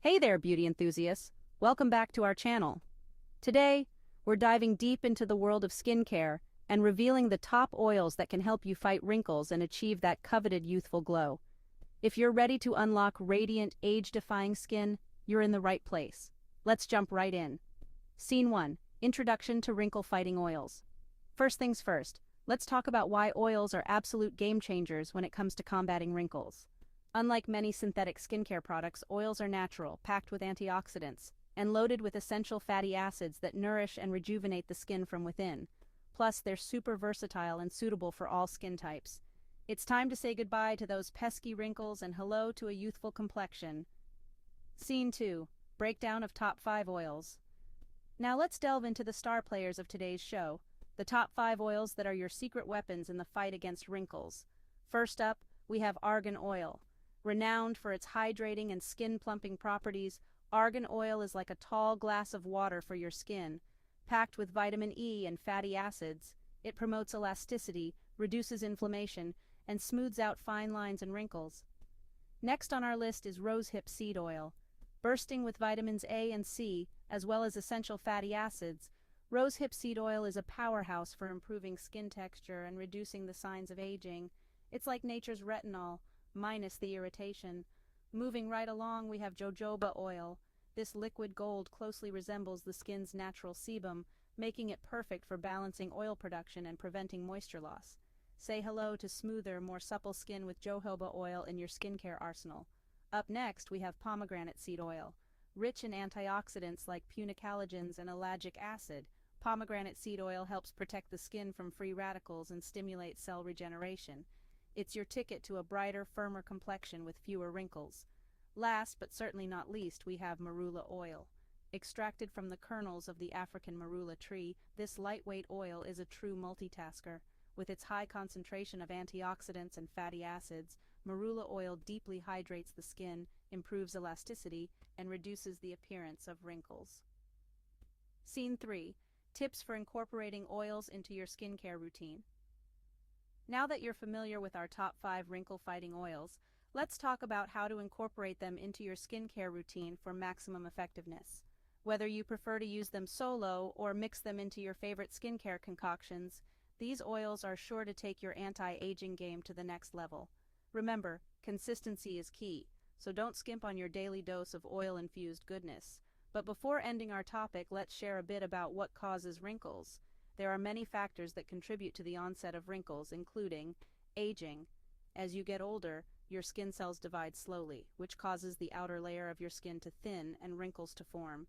Hey there, beauty enthusiasts. Welcome back to our channel. Today, we're diving deep into the world of skincare and revealing the top oils that can help you fight wrinkles and achieve that coveted youthful glow. If you're ready to unlock radiant, age-defying skin, you're in the right place. Let's jump right in. Scene 1. Introduction to Wrinkle-Fighting Oils. First things first, let's talk about why oils are absolute game changers when it comes to combating wrinkles. Unlike many synthetic skincare products, oils are natural, packed with antioxidants, and loaded with essential fatty acids that nourish and rejuvenate the skin from within. Plus, they're super versatile and suitable for all skin types. It's time to say goodbye to those pesky wrinkles and hello to a youthful complexion. Scene 2. Breakdown of Top 5 Oils. Now let's delve into the star players of today's show, the top 5 oils that are your secret weapons in the fight against wrinkles. First up, we have argan oil. Renowned for its hydrating and skin-plumping properties, argan oil is like a tall glass of water for your skin. Packed with vitamin E and fatty acids, it promotes elasticity, reduces inflammation, and smooths out fine lines and wrinkles. Next on our list is rosehip seed oil. Bursting with vitamins A and C, as well as essential fatty acids, rosehip seed oil is a powerhouse for improving skin texture and reducing the signs of aging. It's like nature's retinol, minus the irritation. Moving right along, we have jojoba oil. This liquid gold closely resembles the skin's natural sebum, making it perfect for balancing oil production and preventing moisture loss. Say hello to smoother, more supple skin with jojoba oil in your skincare arsenal. Up next, we have pomegranate seed oil. Rich in antioxidants like punicalagins and ellagic acid, pomegranate seed oil helps protect the skin from free radicals and stimulate cell regeneration. It's your ticket to a brighter, firmer complexion with fewer wrinkles. Last, but certainly not least, we have marula oil. Extracted from the kernels of the African marula tree, this lightweight oil is a true multitasker. With its high concentration of antioxidants and fatty acids, marula oil deeply hydrates the skin, improves elasticity, and reduces the appearance of wrinkles. Scene 3. Tips for incorporating oils into your skincare routine. Now that you're familiar with our top 5 wrinkle-fighting oils, let's talk about how to incorporate them into your skincare routine for maximum effectiveness. Whether you prefer to use them solo or mix them into your favorite skincare concoctions, these oils are sure to take your anti-aging game to the next level. Remember, consistency is key, so don't skimp on your daily dose of oil-infused goodness. But before ending our topic, let's share a bit about what causes wrinkles. There are many factors that contribute to the onset of wrinkles, including aging. As you get older, your skin cells divide slowly, which causes the outer layer of your skin to thin and wrinkles to form.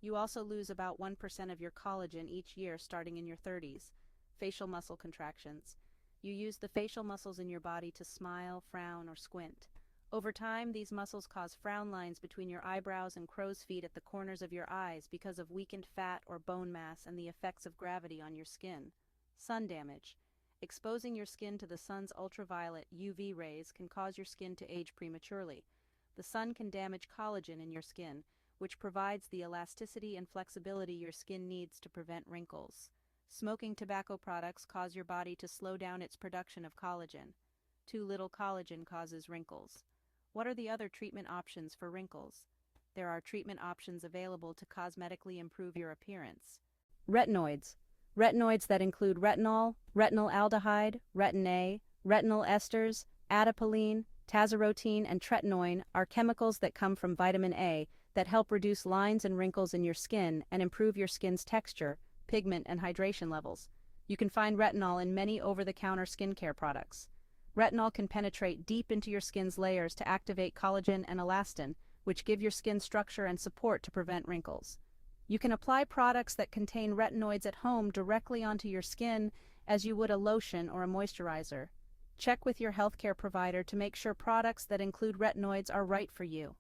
You also lose about 1% of your collagen each year starting in your 30s. Facial muscle contractions. You use the facial muscles in your body to smile, frown, or squint. Over time, these muscles cause frown lines between your eyebrows and crow's feet at the corners of your eyes because of weakened fat or bone mass and the effects of gravity on your skin. Sun damage. Exposing your skin to the sun's ultraviolet UV rays can cause your skin to age prematurely. The sun can damage collagen in your skin, which provides the elasticity and flexibility your skin needs to prevent wrinkles. Smoking tobacco products cause your body to slow down its production of collagen. Too little collagen causes wrinkles. What are the other treatment options for wrinkles? There are treatment options available to cosmetically improve your appearance. Retinoids. Retinoids that include retinol, retinol aldehyde, retin-A, retinol esters, adapalene, tazarotene, and tretinoin are chemicals that come from vitamin A that help reduce lines and wrinkles in your skin and improve your skin's texture, pigment, and hydration levels. You can find retinol in many over-the-counter skincare products. Retinol can penetrate deep into your skin's layers to activate collagen and elastin, which give your skin structure and support to prevent wrinkles. You can apply products that contain retinoids at home directly onto your skin as you would a lotion or a moisturizer. Check with your healthcare provider to make sure products that include retinoids are right for you.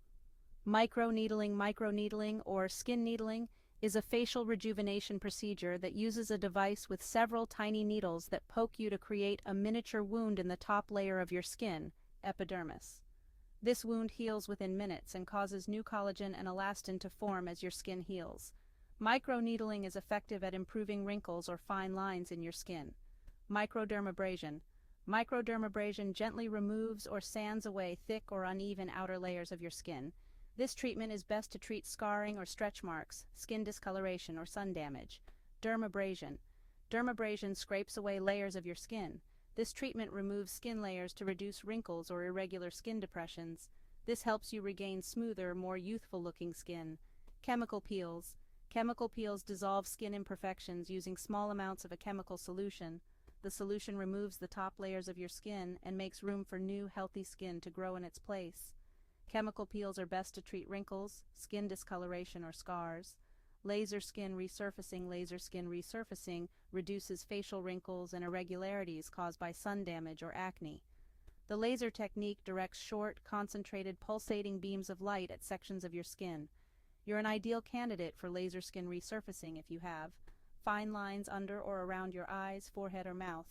Microneedling or skin needling is a facial rejuvenation procedure that uses a device with several tiny needles that poke you to create a miniature wound in the top layer of your skin, epidermis. This wound heals within minutes and causes new collagen and elastin to form as your skin heals. Microneedling is effective at improving wrinkles or fine lines in your skin. Microdermabrasion. Microdermabrasion gently removes or sands away thick or uneven outer layers of your skin. This treatment is best to treat scarring or stretch marks, skin discoloration, or sun damage. Dermabrasion. Dermabrasion scrapes away layers of your skin. This treatment removes skin layers to reduce wrinkles or irregular skin depressions. This helps you regain smoother, more youthful-looking skin. Chemical peels. Chemical peels dissolve skin imperfections using small amounts of a chemical solution. The solution removes the top layers of your skin and makes room for new, healthy skin to grow in its place. Chemical peels are best to treat wrinkles, skin discoloration, or scars. Laser skin resurfacing. Laser skin resurfacing reduces facial wrinkles and irregularities caused by sun damage or acne. The laser technique directs short, concentrated, pulsating beams of light at sections of your skin. You're an ideal candidate for laser skin resurfacing if you have fine lines under or around your eyes, forehead, or mouth,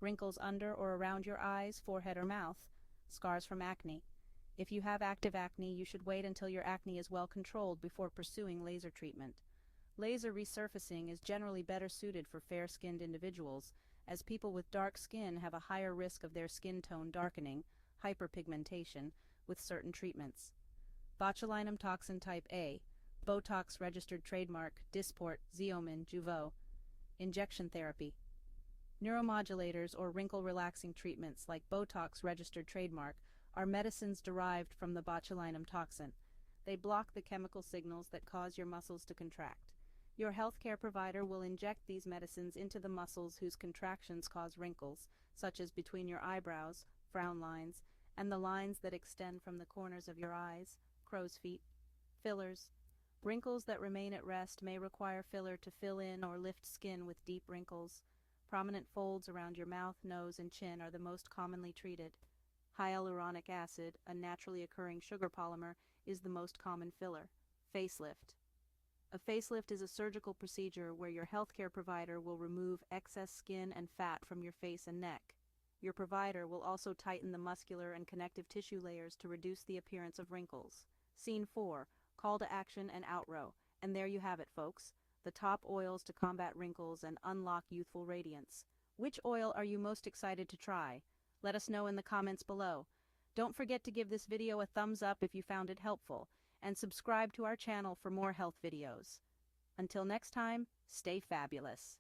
wrinkles under or around your eyes, forehead, or mouth, scars from acne. If you have active acne, you should wait until your acne is well controlled before pursuing laser treatment. Laser resurfacing is generally better suited for fair-skinned individuals, as people with dark skin have a higher risk of their skin tone darkening, hyperpigmentation, with certain treatments. Botulinum toxin type A, Botox registered trademark, Dysport, Xeomin, Jeuveau. Injection therapy. Neuromodulators or wrinkle-relaxing treatments like Botox registered trademark are medicines derived from the botulinum toxin. They block the chemical signals that cause your muscles to contract. Your healthcare provider will inject these medicines into the muscles whose contractions cause wrinkles, such as between your eyebrows, frown lines, and the lines that extend from the corners of your eyes, crow's feet. Fillers. Wrinkles that remain at rest may require filler to fill in or lift skin with deep wrinkles. Prominent folds around your mouth, nose, and chin are the most commonly treated. Hyaluronic acid, a naturally occurring sugar polymer, is the most common filler. Facelift. A facelift is a surgical procedure where your healthcare provider will remove excess skin and fat from your face and neck. Your provider will also tighten the muscular and connective tissue layers to reduce the appearance of wrinkles. Scene 4. Call to action and outrow. And there you have it, folks. The top oils to combat wrinkles and unlock youthful radiance. Which oil are you most excited to try? Let us know in the comments below. Don't forget to give this video a thumbs up if you found it helpful, and subscribe to our channel for more health videos. Until next time, stay fabulous.